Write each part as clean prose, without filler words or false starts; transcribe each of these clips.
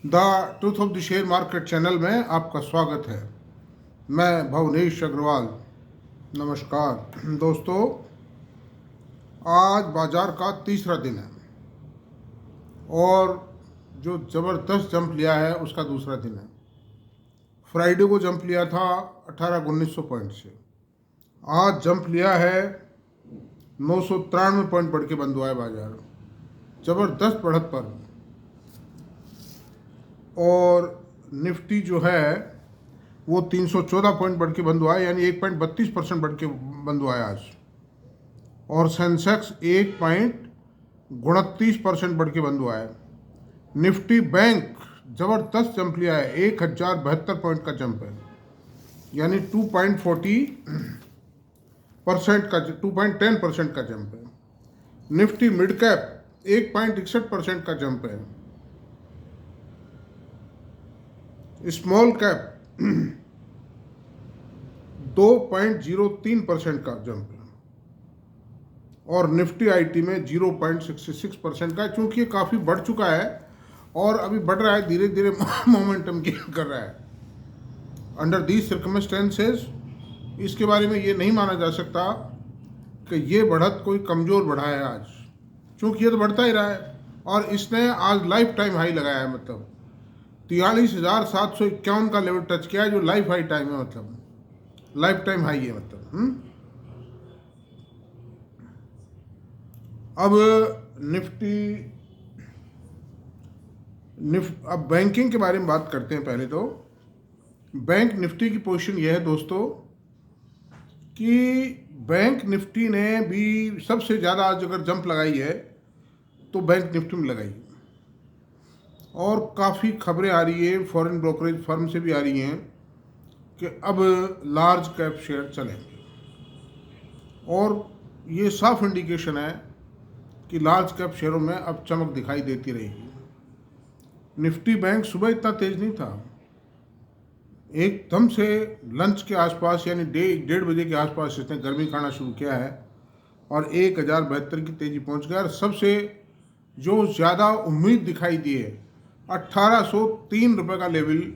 The truth of the share market channel में आपका स्वागत है। मैं भवनेश अग्रवाल। नमस्कार दोस्तों, आज बाजार का तीसरा दिन है और जो ज़बरदस्त जंप लिया है उसका दूसरा दिन है। फ्राइडे को जंप लिया था 18-1900 पॉइंट से, आज जंप लिया है 993 पॉइंट बढ़ के बंद हुआ है बाजार, ज़बरदस्त बढ़त पर। और निफ्टी जो है वो 314 पॉइंट बढ़ के बंद हुआ है, यानी 1.32% बढ़ के बंद हुआ है आज। और सेंसेक्स 1.29% बढ़ के बंद हुआ है। निफ्टी बैंक ज़बरदस्त जंप लिया है, 1072 पॉइंट का जंप है, यानी 2.10% का जंप है। निफ्टी मिड कैप 1.61% का जंप है। स्मॉल कैप 2.03% का जंप है और निफ्टी आईटी में 0.66% का, चूंकि ये काफ़ी बढ़ चुका है और अभी बढ़ रहा है, धीरे धीरे मोमेंटम गेन कर रहा है। अंडर दीज सर्कमस्टेंसेस इसके बारे में ये नहीं माना जा सकता कि ये बढ़त कोई कमज़ोर बढ़ा है आज, चूंकि ये तो बढ़ता ही रहा है और इसने आज लाइफ टाइम हाई लगाया है, मतलब 43,751 का लेवल टच किया है, जो लाइफ हाई टाइम है, मतलब लाइफ टाइम हाई है, मतलब। अब अब बैंकिंग के बारे में बात करते हैं। पहले तो बैंक निफ्टी की पोजीशन यह है दोस्तों कि बैंक निफ्टी ने भी सबसे ज़्यादा आज अगर जंप लगाई है तो बैंक निफ्टी में लगाई, और काफ़ी खबरें आ रही है फॉरेन ब्रोकरेज फर्म से भी आ रही हैं कि अब लार्ज कैप शेयर चलेंगे, और ये साफ इंडिकेशन है कि लार्ज कैप शेयरों में अब चमक दिखाई देती रहेगी। निफ्टी बैंक सुबह इतना तेज नहीं था, एकदम से लंच के आसपास यानी 1:30 के आसपास इसने गर्मी खाना शुरू किया है और 1072 की तेजी पहुंच गया। और सबसे जो ज़्यादा उम्मीद दिखाई दी है 1803 रुपये का level,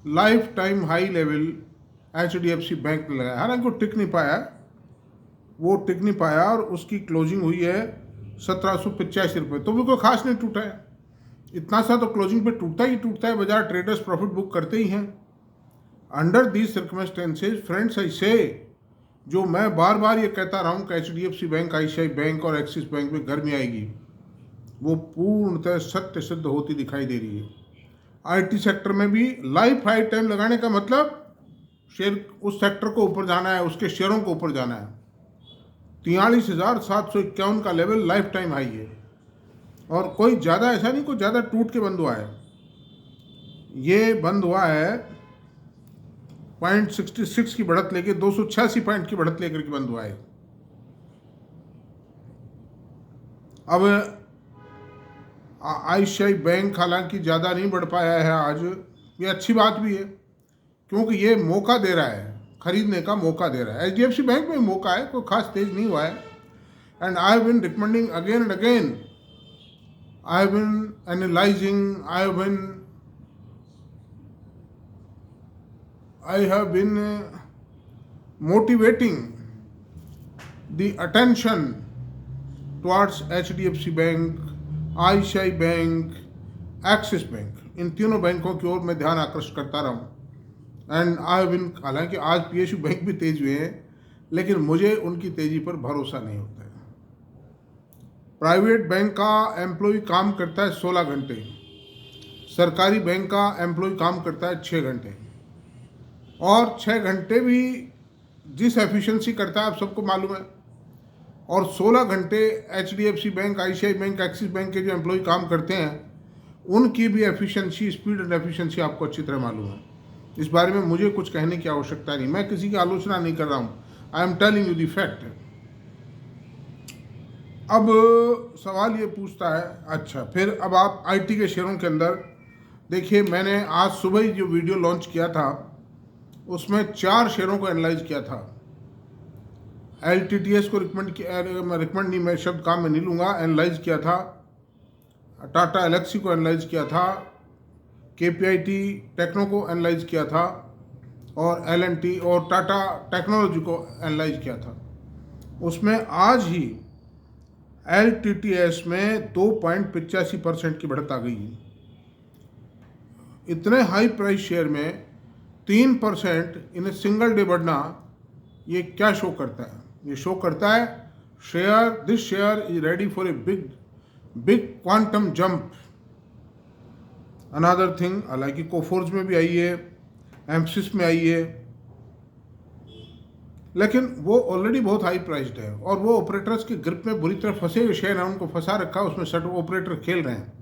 life time high level HDFC bank ने लगाया। हालांकि वो टिक नहीं पाया, और उसकी क्लोजिंग हुई है 1785 रुपये, तो भी कोई खास नहीं टूटा है। इतना सा तो क्लोजिंग पे टूटता ही है, बाजार ट्रेडर्स प्रॉफिट बुक करते ही हैं। अंडर दीज सर्कमस्टेंसेज फ्रेंड्स, ऐसे जो मैं बार बार ये कहता रहा हूँ कि HDFC बैंक, ICICI बैंक और एक्सिस बैंक में गर्मी आएगी, वो पूर्णतः सत्य सिद्ध होती दिखाई दे रही है। IT सेक्टर में भी लाइफ हाई टाइम लगाने का मतलब शेयर उस सेक्टर को ऊपर जाना है, उसके शेयरों को ऊपर जाना है। 43,751 का लेवल लाइफ टाइम हाई है, और कोई ज़्यादा ऐसा नहीं कोई ज़्यादा टूट के बंद हुआ है। ये बंद हुआ है 0.66 की बढ़त लेके, 286 पॉइंट की बढ़त लेकर के बंद हुआ है। अब ICICI बैंक हालांकि ज़्यादा नहीं बढ़ पाया है आज, ये अच्छी बात भी है क्योंकि ये मौका दे रहा है, खरीदने का मौका दे रहा है। HDFC बैंक में मौका है, कोई खास तेज नहीं हुआ है। And I have been recommending again and again, I have been analysing, I have been motivating the attention towards HDFC bank, ICICI bank, Axis bank, इन तीनों बैंकों की ओर मैं ध्यान आकर्षित करता रहा हूँ। एंड आई हैव बीन, हालांकि आज PSU बैंक भी तेज हुए हैं, लेकिन मुझे उनकी तेजी पर भरोसा नहीं होता है। प्राइवेट बैंक का एम्प्लॉय काम करता है 16 घंटे, सरकारी बैंक का एम्प्लॉय काम करता है 6 घंटे, और 6 घंटे भी जिस एफिशिएंसी करता है आप सबको मालूम है, और 16 घंटे HDFC bank, ICICI bank, Axis bank के जो एम्प्लॉय काम करते हैं उनकी भी एफिशिएंसी, स्पीड एंड एफिशिएंसी आपको अच्छी तरह मालूम है। इस बारे में मुझे कुछ कहने की आवश्यकता नहीं, मैं किसी की आलोचना नहीं कर रहा हूँ, I am telling you the fact. अब सवाल ये पूछता है, अच्छा फिर अब आप IT के शेयरों के अंदर देखिए, मैंने आज सुबह ही जो वीडियो लॉन्च किया था उसमें 4 शेयरों को एनालाइज किया था। LTTS को रिकमेंड नहीं, मैं शब्द काम में नहीं लूँगा, एनालाइज किया था। टाटा एलेक्सी को एनालाइज किया था, KPIT टेक्नो को एनालाइज किया था और L&T और टाटा टेक्नोलॉजी को एनालाइज किया था। उसमें आज ही LTTS में 2.85% की बढ़त आ गई है। इतने हाई प्राइस शेयर में 3% इन सिंगल डे बढ़ना, ये क्या शो करता है? ये शो करता है this share is ready for a big quantum jump. Another thing, हालांकि कोफोर्ज में भी आई है, एम्सिस में आई है, लेकिन वो ऑलरेडी बहुत हाई प्राइस्ड है और वो ऑपरेटर्स के ग्रिप में बुरी तरह फंसे हुए शेयर हैं, उनको फंसा रखा है, उसमें सट ऑपरेटर खेल रहे हैं।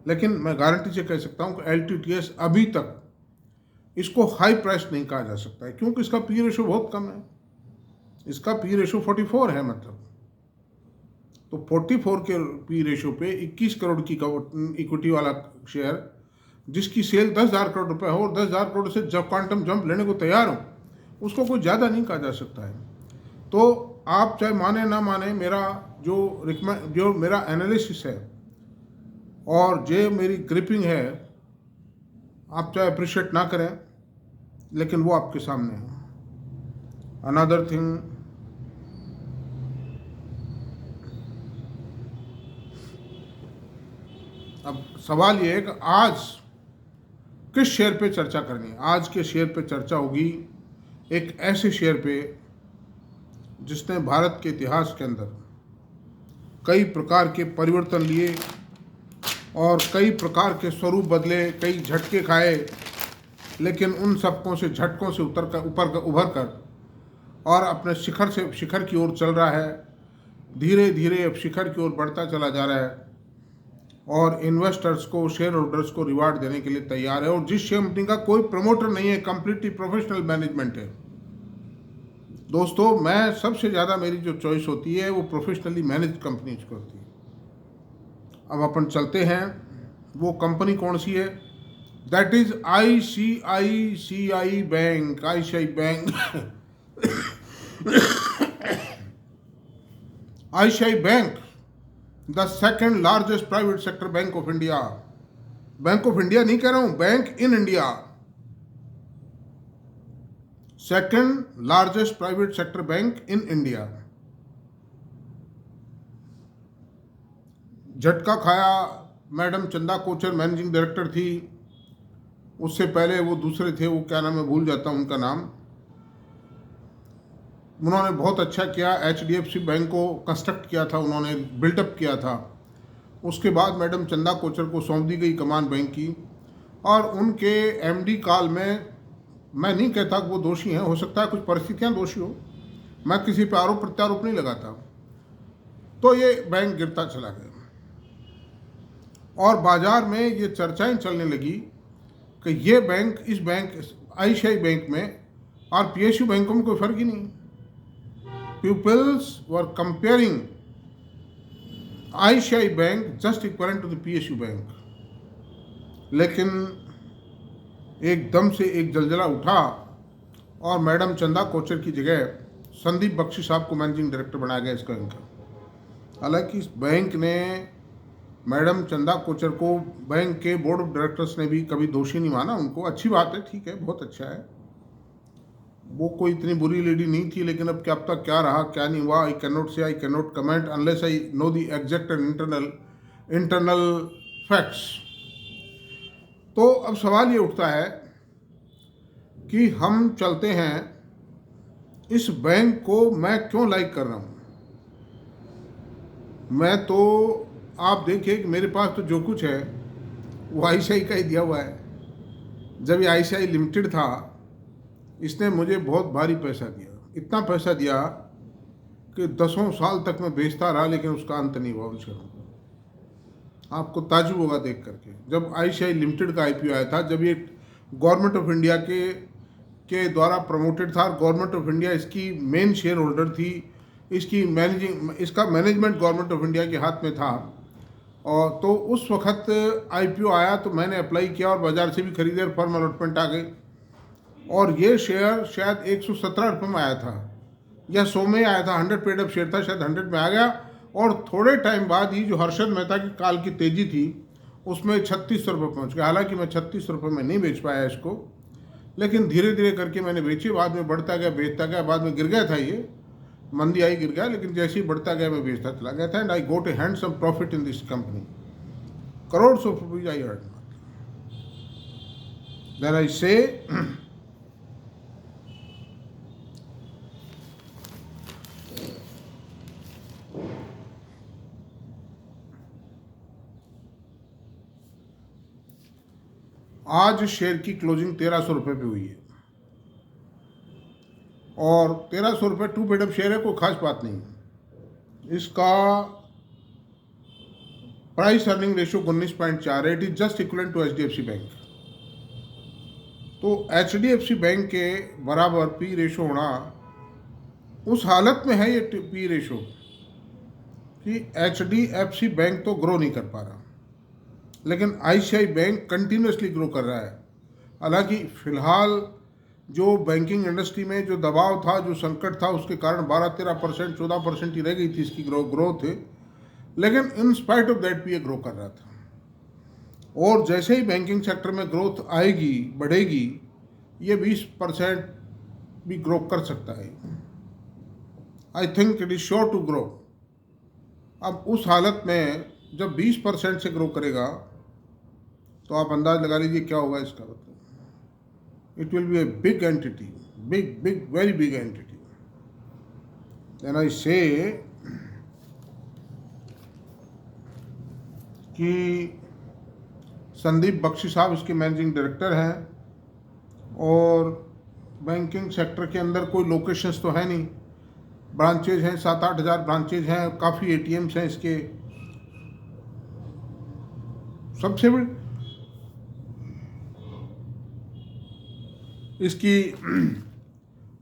लेकिन मैं गारंटी से कह सकता हूँ कि LTTS अभी तक इसको हाई प्राइस नहीं कहा जा सकता है, क्योंकि इसका पी रेशो बहुत कम है। इसका पी रेशो 44 है, मतलब तो 44 के पी रेशो पे 21 करोड़ की इक्विटी वाला शेयर, जिसकी सेल 10,000 करोड़ रुपए हो और 10,000 करोड़ से जब क्वांटम जंप लेने को तैयार हो, उसको कोई ज़्यादा नहीं कहा जा सकता है। तो आप चाहे माने ना माने, मेरा जो मेरा एनालिसिस है और जो मेरी ग्रिपिंग है, आप चाहे अप्रिशिएट ना करें, लेकिन वो आपके सामने है। अनदर थिंग, अब सवाल ये है कि आज किस शेयर पे चर्चा करनी है। आज के शेयर पे चर्चा होगी एक ऐसे शेयर पे जिसने भारत के इतिहास के अंदर कई प्रकार के परिवर्तन लिए और कई प्रकार के स्वरूप बदले, कई झटके खाए, लेकिन उन सबकों से झटकों से उभर कर और अपने शिखर की ओर चल रहा है। धीरे धीरे अब शिखर की ओर बढ़ता चला जा रहा है और इन्वेस्टर्स को, शेयर होल्डर्स को रिवार्ड देने के लिए तैयार है। और जिस कंपनी का कोई प्रमोटर नहीं है, कंप्लीटली प्रोफेशनल मैनेजमेंट है। दोस्तों, मैं सबसे ज़्यादा मेरी जो चॉइस होती है वो प्रोफेशनली मैनेज कंपनीज को होती है। अब अपन चलते हैं, वो कंपनी कौन सी है? That is ICICI bank. ICICI bank ICICI bank, the second largest private sector bank of India. Bank of India नहीं कह रहा हूं, bank in India. Second largest private sector bank in India. झटका खाया, madam Chanda Kochhar managing director थी। उससे पहले वो दूसरे थे, वो क्या नाम है, भूल जाता हूं उनका नाम। उन्होंने बहुत अच्छा किया, HDFC बैंक को कंस्ट्रक्ट किया था, उन्होंने बिल्टअप किया था। उसके बाद मैडम चंदा कोचर को सौंप दी गई कमान बैंक की, और उनके MD काल में, मैं नहीं कहता कि वो दोषी हैं, हो सकता है कुछ परिस्थितियां दोषी हो, मैं किसी पर आरोप प्रत्यारोप नहीं लगाता, तो ये बैंक गिरता चला गया। और बाजार में ये चर्चाएं चलने लगी कि ये बैंक, इस बैंक ICICI बैंक में और PSU बैंकों में कोई फर्क ही नहीं। Peoples were comparing ICICI bank just equivalent to the PSU bank. लेकिन एकदम से एक जलजला उठा और मैडम चंदा कोचर की जगह संदीप बख्शी साहब को मैनेजिंग डायरेक्टर बनाया गया इस बैंक का। हालांकि इस बैंक ने मैडम चंदा कोचर को, बैंक के बोर्ड ऑफ डायरेक्टर्स ने भी कभी दोषी नहीं माना उनको। अच्छी बात है, ठीक है, बहुत अच्छा है, वो कोई इतनी बुरी लेडी नहीं थी। लेकिन अब क्या तक क्या रहा क्या नहीं हुआ, आई कैन नॉट से, I can not comment unless I know the exact and internal facts. तो अब सवाल ये उठता है कि हम चलते हैं, इस बैंक को मैं क्यों लाइक कर रहा हूँ। मैं तो, आप देखिए कि मेरे पास तो जो कुछ है वो ICICI का ही दिया हुआ है। जब ये ICICI लिमिटेड था, इसने मुझे बहुत भारी पैसा दिया, इतना पैसा दिया कि 10 साल तक मैं बेचता रहा, लेकिन उसका अंत नहीं हुआ उन शेयरों का। आपको ताज्जुब होगा देख करके, जब ICICI लिमिटेड का IPO आया था, जब ये गवर्नमेंट ऑफ इंडिया के द्वारा प्रमोटेड था, गवर्नमेंट ऑफ इंडिया इसकी मेन शेयर होल्डर थी, इसका मैनेजमेंट गवर्नमेंट ऑफ इंडिया के हाथ में था। और तो उस वक्त IPO आया तो मैंने अप्लाई किया और बाज़ार से भी खरीदे और फर्म अलॉटमेंट आ गई। और ये शेयर शायद 117 रुपये में आया था या 100 में आया था, 100 पेड अप शेयर था, शायद 100 में आ गया। और थोड़े टाइम बाद ही जो हर्षद मेहता की काल की तेज़ी थी, उसमें 3600 रुपये पहुँच गया। हालांकि मैं 3600 रुपये में नहीं बेच पाया इसको, लेकिन धीरे धीरे करके मैंने बेची, बाद में बढ़ता गया, बेचता गया, बाद में गिर गया था, ये मंदी आई गिर गया, लेकिन जैसे ही बढ़ता गया मैं बेचता चला गया था। And I got a handsome profit in this company, crores of rupees I earned. Then I say आज शेयर की क्लोजिंग 1300 रुपये पे हुई है, और 1300 रुपये टू पेड अप शेयर है, कोई खास बात नहीं। इसका प्राइस अर्निंग रेशियो 19.4 है। It is just equivalent to HDFC bank. तो HDFC बैंक के बराबर पी रेशो होना उस हालत में है ये पी रेशो कि HDFC बैंक तो ग्रो नहीं कर पा रहा, लेकिन ICICI बैंक कंटिन्यूसली ग्रो कर रहा है। हालांकि फिलहाल जो बैंकिंग इंडस्ट्री में जो दबाव था, जो संकट था, उसके कारण 12-13%, 14% ही रह गई थी इसकी ग्रोथ, लेकिन इन स्पाइट ऑफ दैट भी ये ग्रो कर रहा था। और जैसे ही बैंकिंग सेक्टर में ग्रोथ आएगी, बढ़ेगी, ये 20% भी ग्रो कर सकता है। I think it is sure to grow. अब उस हालत में जब 20% से ग्रो करेगा तो आप अंदाज लगा लीजिए क्या होगा इसका मतलब। It will be a big entity, big big very big entity. Then I say कि संदीप बख्शी साहब इसके मैनेजिंग डायरेक्टर हैं, और बैंकिंग सेक्टर के अंदर कोई लोकेशंस तो है नहीं, ब्रांचेज हैं, 7-8 हज़ार ब्रांचेज हैं, काफ़ी ATMs हैं इसके। सबसे बड़ी इसकी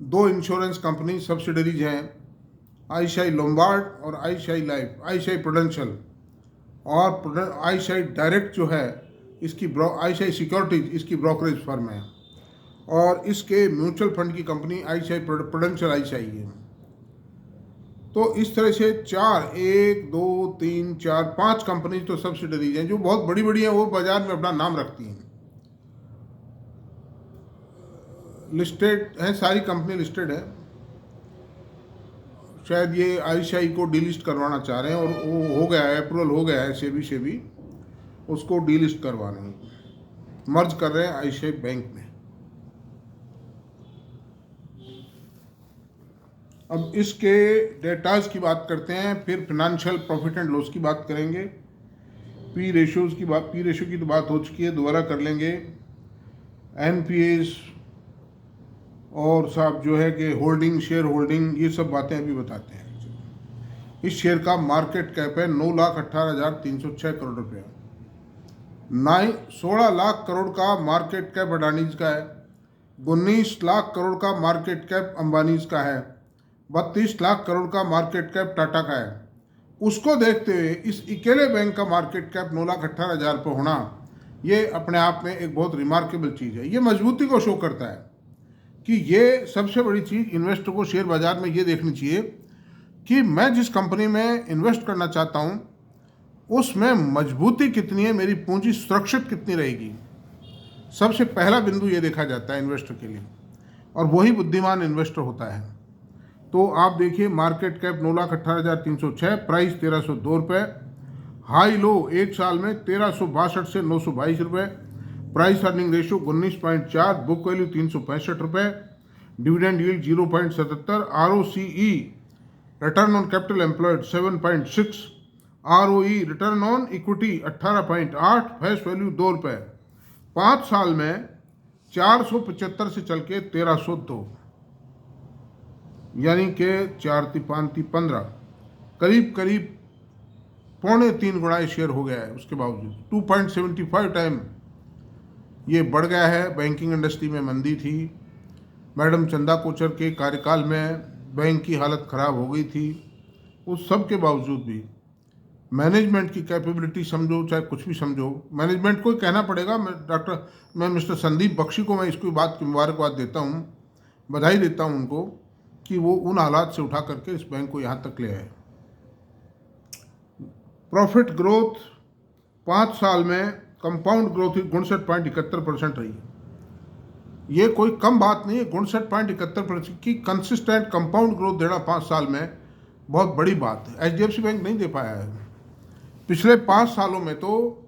2 इंश्योरेंस कंपनी सब्सिडरीज हैं, ICICI लोम्बार्ड और ICICI लाइफ, ICICI प्रूडेंशियल, और ICICI डायरेक्ट जो है इसकी ICICI सिक्योरिटीज इसकी ब्रोकरेज फर्म है, और इसके म्यूचुअल फंड की कंपनी ICICI प्रूडेंशियल ICICI है। तो इस तरह से 5 कंपनी तो सब्सिडरीज हैं जो बहुत बड़ी बड़ी हैं, वो बाजार में अपना नाम रखती हैं, लिस्टेड हैं, सारी कंपनी लिस्टेड है। शायद ये ICICI को डीलिस्ट करवाना चाह रहे हैं, और वो हो गया है, अप्रूवल हो गया है सेबी से भी, उसको डीलिस्ट करवाने मर्ज कर रहे हैं ICICI बैंक में। अब इसके डेटाज की बात करते हैं, फिर फिनेंशियल प्रॉफिट एंड लॉस की बात करेंगे, पी रेशियो की तो बात हो चुकी है, दोबारा कर लेंगे। NPAs और साहब जो है कि होल्डिंग, शेयर होल्डिंग, ये सब बातें अभी बताते हैं। इस शेयर का मार्केट कैप है 9,18,306 करोड़ रुपया। 16 लाख करोड़ का मार्केट कैप अडानीज का है, 19 लाख करोड़ का मार्केट कैप अंबानीज का है, 32 लाख करोड़ का मार्केट कैप टाटा का है। उसको देखते हुए इस अकेले बैंक का मार्केट कैप 9,18,000 रुपये होना, ये अपने आप में एक बहुत रिमार्केबल चीज़ है। ये मजबूती को शो करता है कि ये सबसे बड़ी चीज़ इन्वेस्टर को शेयर बाजार में ये देखनी चाहिए कि मैं जिस कंपनी में इन्वेस्ट करना चाहता हूँ उसमें मजबूती कितनी है, मेरी पूंजी सुरक्षित कितनी रहेगी। सबसे पहला बिंदु ये देखा जाता है इन्वेस्टर के लिए, और वही बुद्धिमान इन्वेस्टर होता है। तो आप देखिए मार्केट कैप 9,18,306, प्राइस 1,302 रुपये, हाई लो एक साल में 1,362 से 922 रुपये, price earning ratio 19.4, book value 365 रुपये, dividend yield 0.77, ROCE return on capital employed 7.6, ROE return on equity 18.8, face value 2 रुपये। 5 साल में 475 से चल के 1,302, यानी कि 4-5-15, करीब करीब 2.25 गुना शेयर हो गया है। उसके बावजूद 2.75 टाइम ये बढ़ गया है। बैंकिंग इंडस्ट्री में मंदी थी, मैडम चंदा कोचर के कार्यकाल में बैंक की हालत ख़राब हो गई थी। उस सब के बावजूद भी मैनेजमेंट की कैपेबिलिटी समझो, चाहे कुछ भी समझो, मैनेजमेंट को ही कहना पड़ेगा। मैं मिस्टर संदीप बख्शी को मैं इसकी बात की मुबारकबाद देता हूँ, बधाई देता हूँ उनको कि वो उन हालात से उठा करके इस बैंक को यहाँ तक ले आए। प्रॉफिट ग्रोथ 5 साल में कंपाउंड ग्रोथ 59.71% रही है। ये कोई कम बात नहीं है, 59.71% की कंसिस्टेंट कंपाउंड ग्रोथ देना 5 साल में बहुत बड़ी बात है। HDFC बैंक नहीं दे पाया है। पिछले 5 सालों में तो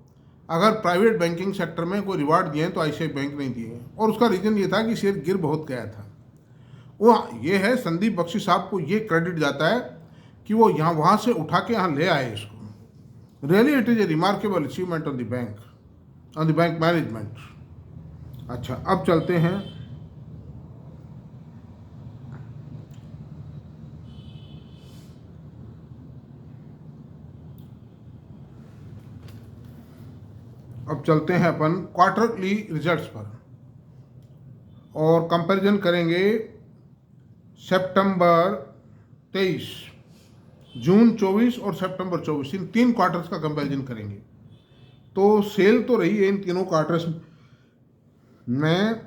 अगर प्राइवेट बैंकिंग सेक्टर में कोई रिवार्ड दिए तो ICICI बैंक नहीं दिए, और उसका रीज़न ये था कि शेयर गिर बहुत गया था। वो ये है, संदीप बख्शी साहब को ये क्रेडिट जाता है कि वो यहाँ वहाँ से उठा के यहाँ ले आए इसको। Really it is a remarkable achievement on the bank management. अच्छा, अब चलते हैं अपन क्वार्टरली रिजल्ट्स पर, और कंपैरिजन करेंगे सितंबर 23, जून 24 और सितंबर 24, इन 3 क्वार्टर्स का कंपैरिजन करेंगे। तो सेल तो रही है इन तीनों क्वार्टर्स में।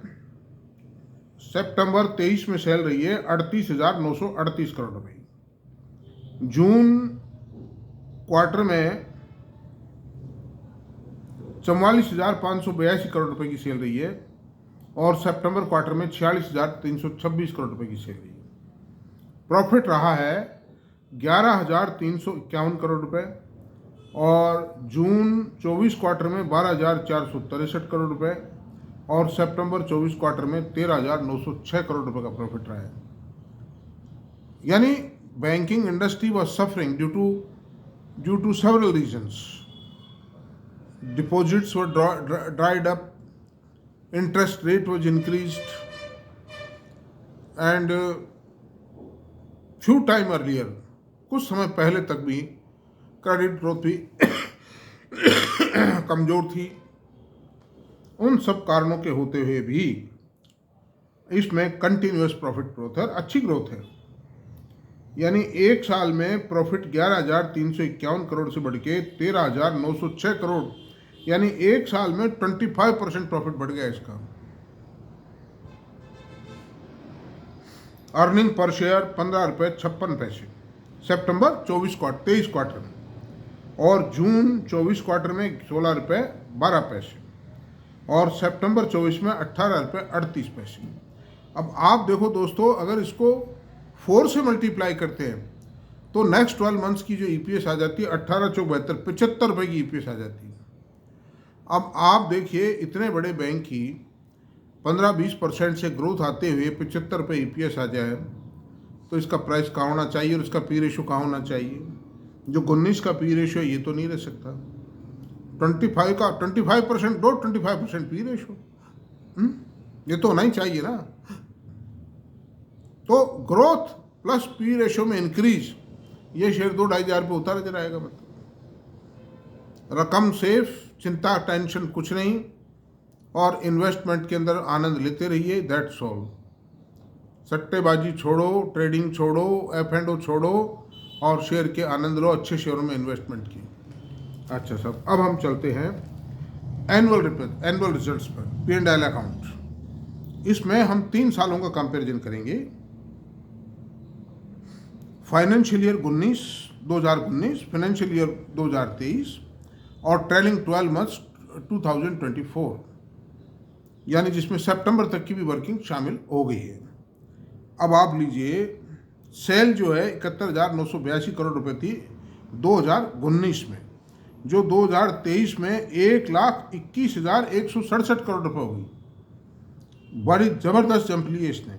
सितंबर 23 में सेल रही है 38,938 करोड़ रुपए। जून क्वार्टर में 44,582 करोड़ रुपए की सेल रही है, और सितंबर क्वार्टर में 46,326 करोड़ रुपए की सेल रही है। प्रॉफिट रहा है 11,351 करोड़ रुपए, और जून 24 क्वार्टर में 12,463 करोड़ रुपए, और सितंबर 24 क्वार्टर में 13,906 करोड़ रुपए का प्रॉफिट रहा है। यानी banking industry was suffering due to several reasons. Deposits were dried up, interest rate was increased, and few time earlier, कुछ समय पहले तक भी क्रेडिट ग्रोथ भी कमजोर थी। उन सब कारणों के होते हुए भी इसमें कंटिन्यूअस प्रॉफिट ग्रोथ है, अच्छी ग्रोथ है। यानी एक साल में प्रॉफिट 11,351 करोड़ से बढ़ के 13,906 करोड़, यानी एक साल में 25% प्रॉफिट बढ़ गया इसका। अर्निंग पर शेयर 15.56 सितंबर 23 क्वार्टर में, और जून 24 क्वार्टर में 16.12, और सितंबर 24 में 18.38। अब आप देखो दोस्तों, अगर इसको 4 से मल्टीप्लाई करते हैं तो नेक्स्ट 12 मंथ्स की जो EPS आ जाती है 18 चौक 72, 75 रुपये की EPS आ जाती है। अब आप देखिए, इतने बड़े बैंक की 15-20% से ग्रोथ आते हुए 75 रुपये EPS आ जाए तो इसका प्राइस कहाँ होना चाहिए, और इसका पी रेशो कहाँ होना चाहिए। जो 19 का पी रेशो है ये तो नहीं रह सकता। 25% दो, 25% पी रेशो, ये तो होना ही चाहिए ना। तो ग्रोथ प्लस पी रेशो में इंक्रीज, ये शेयर 2-2.5 हज़ार पे उतारा जा रहेगा। मतलब रकम सेफ, चिंता टेंशन कुछ नहीं, और इन्वेस्टमेंट के अंदर आनंद लेते रहिए, दैट्स ऑल। सट्टेबाजी छोड़ो, ट्रेडिंग छोड़ो, F&O छोड़ो, और शेयर के आनंद लो, अच्छे शेयरों में इन्वेस्टमेंट की। अच्छा साहब, अब हम चलते हैं एनुअल रिजल्ट्स पर, P&L अकाउंट। इसमें हम 3 सालों का कंपैरिजन करेंगे, फाइनेंशियल ईयर 2019, फाइनेंशियल ईयर 2023, और ट्रेलिंग 12 मंथ्स 2024, यानी जिसमें सितंबर तक की भी वर्किंग शामिल हो गई है। अब आप लीजिए, सेल जो है 71,982 करोड़ रुपए थी 2019 में, जो 2023 में 1,21,167 करोड़ रुपए हो गई। बड़ी ज़बरदस्त जंप ली है इसने।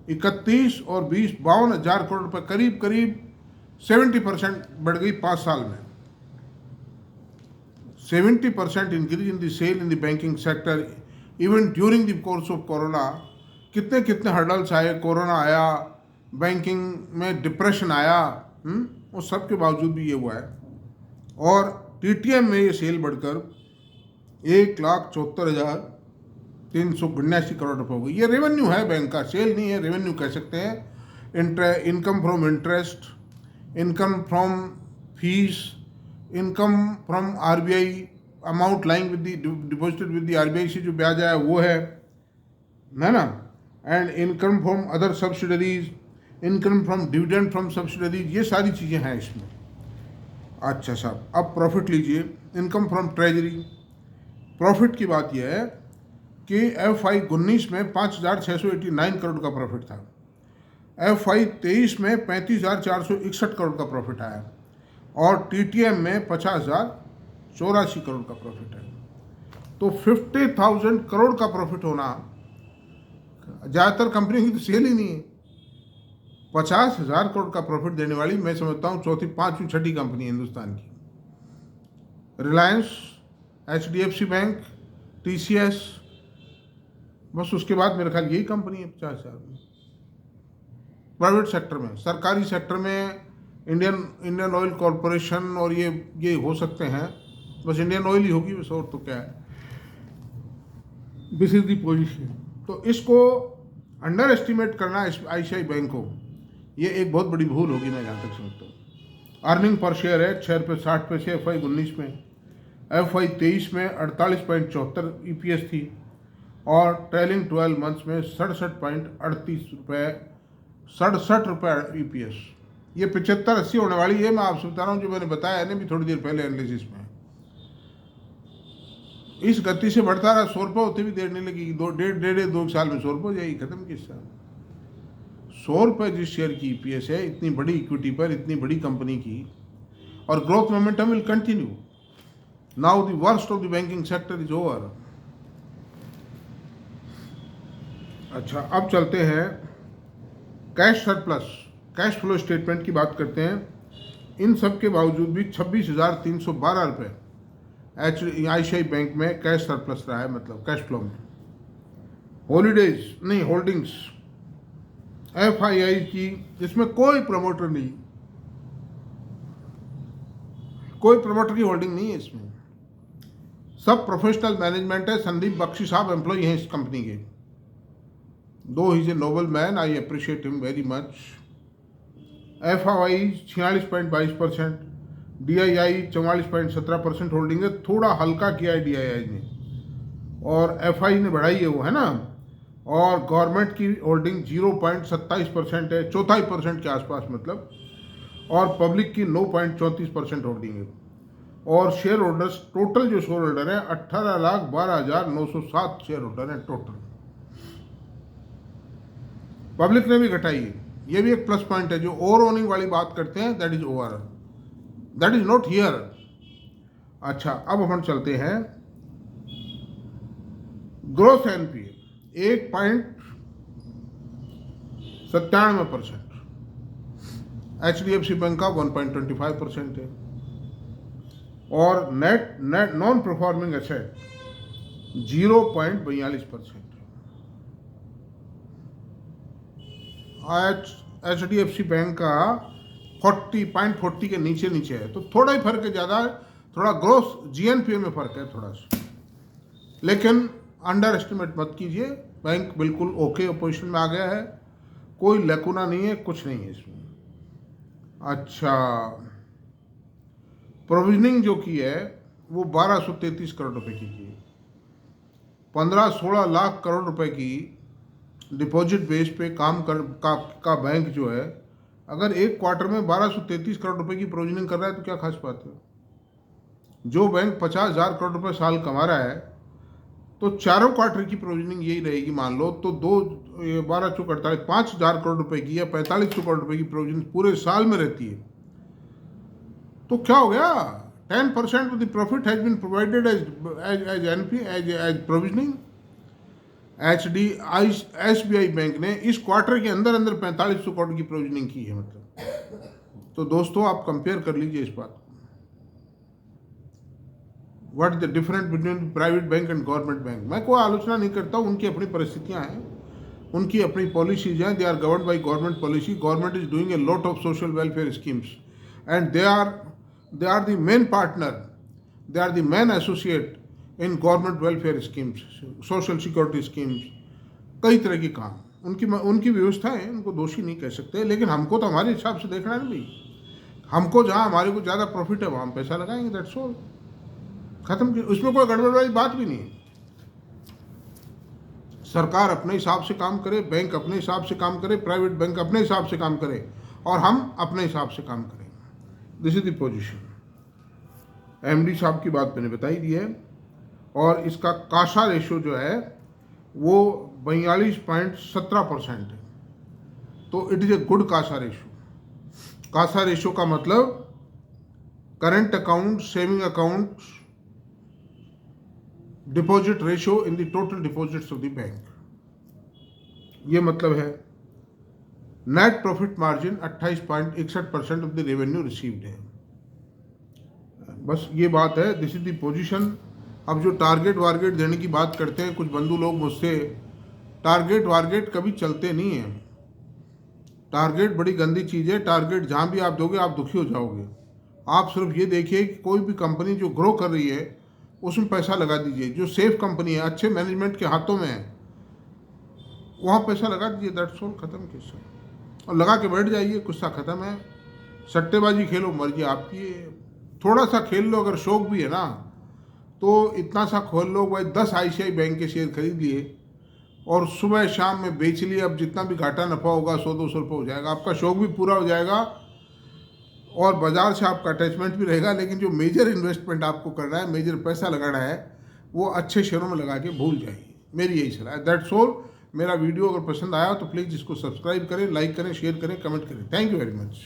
31 और 20 52,000 करोड़ रुपए, करीब 70% बढ़ गई 5 साल में। 70% increase in the sale in the banking sector even during the course of corona. कितने हर्डल्स आए, कोरोना आया, बैंकिंग में डिप्रेशन आया, वो सब के बावजूद भी ये हुआ है। और TTM में ये सेल बढ़कर 1,74,379 करोड़ रुपए हो गई। ये रेवेन्यू है बैंक का, सेल नहीं है, रेवेन्यू कह सकते हैं। Income from interest, income from fees, income from RBI, amount lying with deposited with the RBI से जो ब्याज आया वो है ना, and income from other subsidiaries, income from dividend from subsidiaries, ये सारी चीज़ें हैं इसमें। अच्छा साहब, अब प्रॉफिट लीजिए। इनकम फ्रॉम ट्रेजरी, प्रॉफिट की बात यह है कि FY 19 में 5,689 करोड़ का प्रॉफिट था। FY 23 में 35,461 करोड़ का प्रॉफिट आया और TTM में 50,084 करोड़ का प्रॉफिट है। तो 50,000 करोड़ का प्रॉफिट होना, ज़्यादातर कंपनी की तो सेल ही नहीं है। 50,000 करोड़ का प्रॉफिट देने वाली मैं समझता हूँ चौथी, पांचवी, छठी कंपनी हिंदुस्तान की। रिलायंस, HDFC बैंक, TCS, बस उसके बाद मेरे ख्याल यही कंपनी है 50,000 में। प्राइवेट सेक्टर में, सरकारी सेक्टर में इंडियन ऑयल कॉरपोरेशन और ये हो सकते हैं, बस इंडियन ऑयल ही होगी, बस और तो क्या है। This is the position. तो इसको अंडर एस्टिमेट करना ICICI बैंक को, ये एक बहुत बड़ी भूल होगी, मैं जहाँ तक समझता हूँ। अर्निंग पर शेयर है 6 रुपये 60 पैसे FY 19 में, FY 23 में 48.74 EPS थी और ट्रेलिंग 12 मंथ्स में 67 रुपये EPS। ये 75-80 होने वाली है, मैं आपसे बता रहा हूँ, जो मैंने बताया है ना भी थोड़ी देर पहले एनालिसिस में। इस गति से बढ़ता रहा, 100 रुपये होते भी देर नहीं लगेगी, डेढ़ 2 साल में 100 रुपये हो जाएगी, खत्म किस साल। 100 रुपये जिस शेयर की EPS है, इतनी बड़ी इक्विटी पर, इतनी बड़ी कंपनी की, और growth momentum will continue. Now the worst of the banking sector is over. अच्छा, अब चलते हैं cash surplus, cash flow statement की बात करते हैं। इन सब के बावजूद भी 26,312 रुपये ICICI बैंक में कैश सरप्लस रहा है, मतलब कैश फ्लो में। हॉलीडेज नहीं, होल्डिंग्स FII की, इसमें कोई प्रमोटर नहीं, कोई प्रमोटर की होल्डिंग नहीं है इसमें, सब प्रोफेशनल मैनेजमेंट है। संदीप बख्शी साहब एम्प्लॉय हैं इस कंपनी के, दो he is a noble man, I appreciate him very much. FII 46.22%, DII 44.17% holding है, थोड़ा हल्का किया है DII ने, और FI ने बढ़ाई है वो, है ना। और गवर्नमेंट की होल्डिंग 0.27% है, 0.4% के आसपास मतलब, और पब्लिक की 9.34% होल्डिंग है। और शेयर होल्डर्स, टोटल जो शेयर होल्डर है 18,12,907 शेयर होल्डर हैं टोटल। पब्लिक ने भी घटाई है, ये भी एक प्लस पॉइंट है। जो ओवर ओनिंग वाली बात करते हैं, that is over, that is not here. अच्छा, अब हम चलते हैं ग्रोथ NPA 1.97%, HDFC बैंक का 1.25% है, और net non performing asset 0.42%। HDFC bank का 40.40 के नीचे है, तो थोड़ा ही फर्क है, ज़्यादा थोड़ा ग्रोथ GNPA में फर्क है थोड़ा सा, लेकिन अंडर एस्टिमेट मत कीजिए। बैंक बिल्कुल ओके पोजीशन में आ गया है, कोई लैकुना नहीं है, कुछ नहीं है इसमें। अच्छा, प्रोविजनिंग जो की है वो 1233 करोड़ रुपए की 15-16 लाख करोड़ रुपए की डिपॉजिट बेस पे काम का बैंक जो है, अगर एक क्वार्टर में 1233 करोड़ रुपए की प्रोविजनिंग कर रहा है तो क्या खास बात है। जो बैंक 50,000 करोड़ रुपए साल कमा रहा है, तो चारों क्वार्टर की प्रोविजनिंग यही रहेगी, मान लो तो 12 चौक 48, 5,000 करोड़ रुपए की या 4500 करोड़ रुपए की प्रोविजनिंग पूरे साल में रहती है, तो क्या हो गया, 10% of the profit has been provided as provisioning. SBI bank ने इस क्वार्टर के अंदर 4500 करोड़ की प्रोविजनिंग की है, मतलब। तो दोस्तों, आप कंपेयर कर लीजिए इस बात को, what is the difference between private bank and government bank. मैं कोई आलोचना नहीं करता हूँ, उनकी अपनी परिस्थितियाँ हैं, उनकी अपनी पॉलिसीज हैं, they are governed by government policy. Government is doing a lot of social welfare schemes and they are the main partner, they are the main associate in government welfare schemes, social security schemes, कई तरह की काम उनकी व्यवस्था है, उनको दोषी नहीं कह सकते। लेकिन हमको तो हमारे हिसाब से देखना है ना भाई, हमको जहाँ हमारे को ज़्यादा प्रॉफिट है वहाँ हम पैसा लगाएंगे, दैट्स ऑल, खत्म। उसमें कोई गड़बड़ वाली बात भी नहीं है। सरकार अपने हिसाब से काम करे, बैंक अपने हिसाब से काम करे, प्राइवेट बैंक अपने हिसाब से काम करे, और हम अपने हिसाब से काम करें। This is the position. MD साहब की बात मैंने बताई दी है। और इसका कासा रेशो जो है वो 42.17% है। तो it is a good Kasa ratio. Kasa ratio का मतलब current account, saving account, deposit ratio in the total deposits of the bank, ये मतलब है। Net profit margin 28.61% of the revenue received है। बस ये बात है, दिस इज द पोजीशन। अब जो टारगेट वारगेट देने की बात करते हैं कुछ बंधु लोग मुझसे, टारगेट वारगेट कभी चलते नहीं हैं। टारगेट बड़ी गंदी चीज़ है। टारगेट जहाँ भी आप दोगे आप दुखी हो जाओगे। आप सिर्फ ये देखिए कि कोई भी कंपनी जो ग्रो कर रही है उसमें पैसा लगा दीजिए। जो सेफ कंपनी है, अच्छे मैनेजमेंट के हाथों में है, वहाँ पैसा लगा दीजिए। दैट्स ऑल, ख़त्म किस्सा। और लगा के बैठ जाइए, किस्सा ख़त्म है। सट्टेबाजी खेलो, मर्जी आपकी है। थोड़ा सा खेल लो, अगर शौक भी है ना तो इतना सा खोल लो भाई, 10 ICICI बैंक के शेयर खरीद लिए और सुबह शाम में बेच लिए। अब जितना भी घाटा नफा होगा 100-200 रुपये हो जाएगा, आपका शौक भी पूरा हो जाएगा और बाजार से आपका अटैचमेंट भी रहेगा। लेकिन जो मेजर इन्वेस्टमेंट आपको करना है, मेजर पैसा लगाना है, वो अच्छे शेयरों में लगा के भूल जाइए। मेरी यही सलाह है। That's all. मेरा वीडियो अगर पसंद आया तो प्लीज़ इसको सब्सक्राइब करें, लाइक करें, शेयर करें, कमेंट करें। Thank you very much.